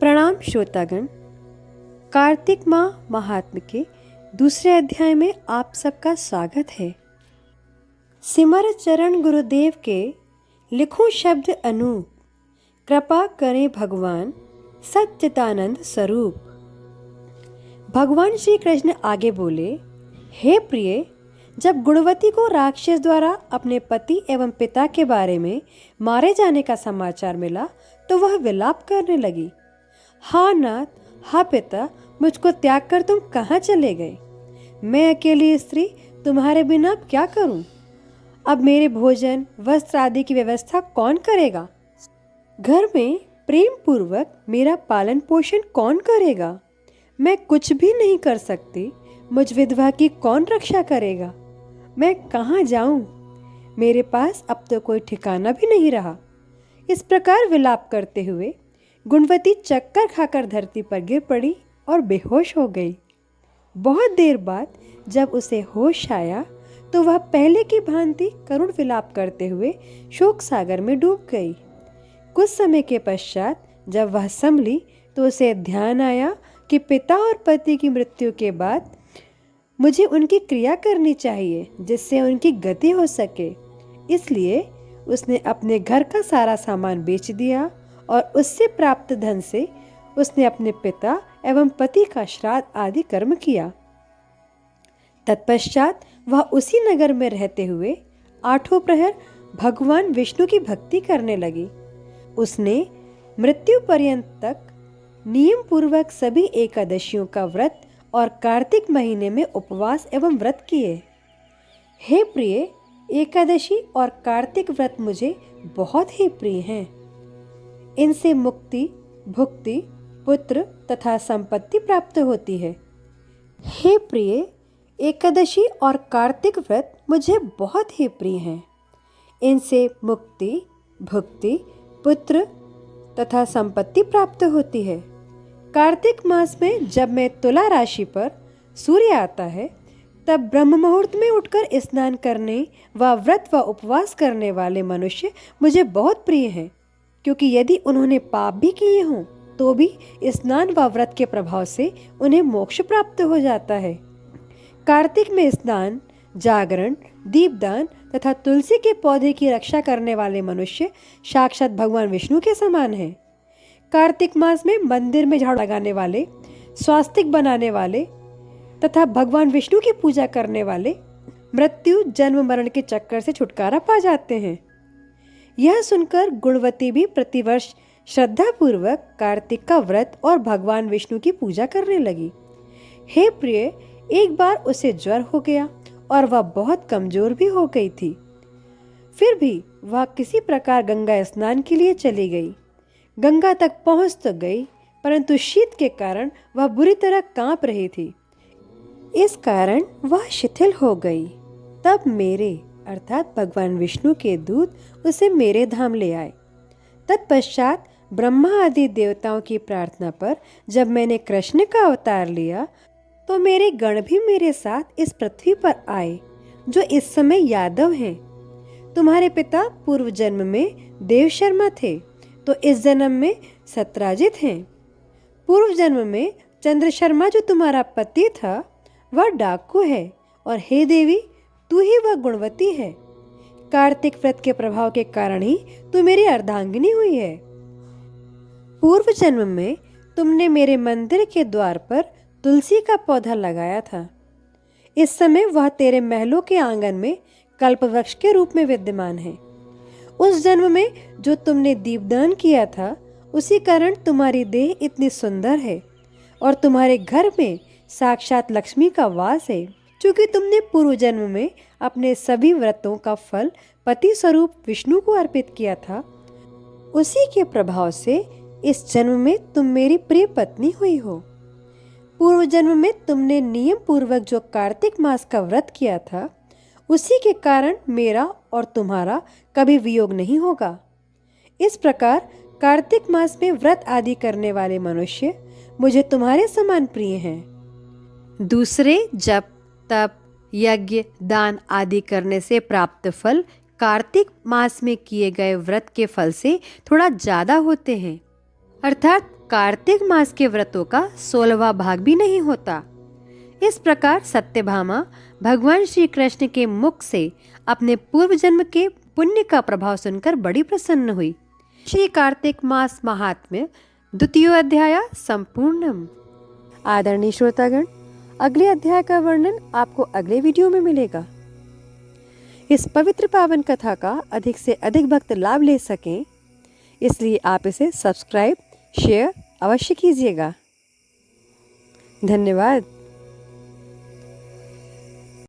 प्रणाम श्रोतागण। कार्तिक माह महात्म्य के दूसरे अध्याय में आप सबका स्वागत है। सिमर चरण गुरुदेव के लिखूं शब्द अनूप, कृपा करें भगवान सच्चिदानंद स्वरूप। भगवान श्री कृष्ण आगे बोले, हे प्रिय, जब गुणवती को राक्षस द्वारा अपने पति एवं पिता के बारे में मारे जाने का समाचार मिला तो वह विलाप करने लगी। हाँ नाथ, हाँ पिता, मुझको त्याग कर तुम कहाँ चले गए? मैं अकेली स्त्री तुम्हारे बिना अब क्या करूं? अब मेरे भोजन वस्त्र आदि की व्यवस्था कौन करेगा? घर में प्रेम पूर्वक मेरा पालन पोषण कौन करेगा? मैं कुछ भी नहीं कर सकती, मुझ विधवा की कौन रक्षा करेगा? मैं कहाँ जाऊं? मेरे पास अब तो कोई ठिकाना भी नहीं रहा। इस प्रकार विलाप करते हुए गुणवती चक्कर खाकर धरती पर गिर पड़ी और बेहोश हो गई। बहुत देर बाद जब उसे होश आया तो वह पहले की भांति करुण विलाप करते हुए शोक सागर में डूब गई। कुछ समय के पश्चात जब वह संभली तो उसे ध्यान आया कि पिता और पति की मृत्यु के बाद मुझे उनकी क्रिया करनी चाहिए जिससे उनकी गति हो सके। इसलिए उसने अपने घर का सारा सामान बेच दिया और उससे प्राप्त धन से उसने अपने पिता एवं पति का श्राद्ध आदि कर्म किया। तत्पश्चात वह उसी नगर में रहते हुए आठों प्रहर भगवान विष्णु की भक्ति करने लगी। उसने मृत्यु पर्यंत तक नियम पूर्वक सभी एकादशियों का व्रत और कार्तिक महीने में उपवास एवं व्रत किए। हे प्रिय, एकादशी और कार्तिक व्रत मुझे बहुत ही प्रिय हैं। इनसे मुक्ति, भुक्ति, पुत्र तथा संपत्ति प्राप्त होती है। हे प्रिय, एकादशी और कार्तिक व्रत मुझे बहुत ही प्रिय हैं। इनसे मुक्ति, भुक्ति, पुत्र तथा संपत्ति प्राप्त होती है। कार्तिक मास में जब मैं तुला राशि पर सूर्य आता है तब ब्रह्म मुहूर्त में उठकर स्नान करने व व्रत व उपवास करने वाले मनुष्य मुझे बहुत प्रिय हैं, क्योंकि यदि उन्होंने पाप भी किए हों तो भी स्नान व व्रत के प्रभाव से उन्हें मोक्ष प्राप्त हो जाता है। कार्तिक में स्नान, जागरण, दीपदान तथा तुलसी के पौधे की रक्षा करने वाले मनुष्य साक्षात भगवान विष्णु के समान हैं। कार्तिक मास में मंदिर में झाड़ू लगाने वाले, स्वास्तिक बनाने वाले तथा भगवान विष्णु की पूजा करने वाले मृत्यु, जन्म, मरण के चक्कर से छुटकारा पा जाते हैं। यह सुनकर गुणवती भी प्रतिवर्ष श्रद्धा पूर्वक कार्तिक का व्रत और भगवान विष्णु की पूजा करने लगी। हे प्रिय, एक बार उसे ज्वर हो गया और वह बहुत कमजोर भी हो गई थी। फिर भी वह किसी प्रकार गंगा स्नान के लिए चली गई। गंगा तक पहुंच तो गई, परंतु शीत के कारण वह बुरी तरह कांप रही थी। इस कारण वह शिथिल हो गई। तब मेरे अर्थात भगवान विष्णु के दूत उसे मेरे धाम ले आए। तत्पश्चात ब्रह्मा आदि देवताओं की प्रार्थना पर जब मैंने कृष्ण का अवतार लिया तो मेरे गण भी मेरे साथ इस पृथ्वी पर आए, जो इस समय यादव हैं। तुम्हारे पिता पूर्व जन्म में देव शर्मा थे तो इस जन्म में सत्राजित हैं। पूर्व जन्म में चंद्र शर्मा जो तुम्हारा पति था वह डाकू है, और हे देवी, तू ही वह गुणवती है। कार्तिक व्रत के प्रभाव के कारण ही तू मेरी अर्धांगिनी हुई है। पूर्व जन्म में तुमने मेरे मंदिर के द्वार पर तुलसी का पौधा लगाया था। इस समय वह तेरे महलों के आंगन में कल्पवृक्ष के रूप में विद्यमान है। उस जन्म में जो तुमने दीपदान किया था उसी कारण तुम्हारी देह इतनी सुंदर है और तुम्हारे घर में साक्षात लक्ष्मी का वास है। क्योंकि तुमने पूर्व जन्म में अपने सभी व्रतों का फल पति स्वरूप विष्णु को अर्पित किया था, उसी के प्रभाव से इस जन्म में तुम मेरी प्रिय पत्नी हुई हो। पूर्व जन्म में तुमने नियम पूर्वक जो कार्तिक मास का व्रत किया था उसी के कारण मेरा और तुम्हारा कभी वियोग नहीं होगा। इस प्रकार कार्तिक मास में व्रत आदि करने वाले मनुष्य मुझे तुम्हारे समान प्रिय हैं। दूसरे जप, तप, यज्ञ, दान आदि करने से प्राप्त फल कार्तिक मास में किए गए व्रत के फल से थोड़ा ज्यादा होते हैं। अर्थात कार्तिक मास के व्रतों का 16वां भाग भी नहीं होता। इस प्रकार सत्यभामा भगवान श्री कृष्ण के मुख से अपने पूर्व जन्म के पुण्य का प्रभाव सुनकर बड़ी प्रसन्न हुई। श्री कार्तिक मास महात्म्य द्वितीय अध्याय संपूर्णम। आदरणीय श्रोतागण, अगले अध्याय का वर्णन आपको अगले वीडियो में मिलेगा। इस पवित्र पावन कथा का अधिक से अधिक भक्त लाभ ले सकें, इसलिए आप इसे सब्सक्राइब शेयर अवश्य कीजिएगा। धन्यवाद।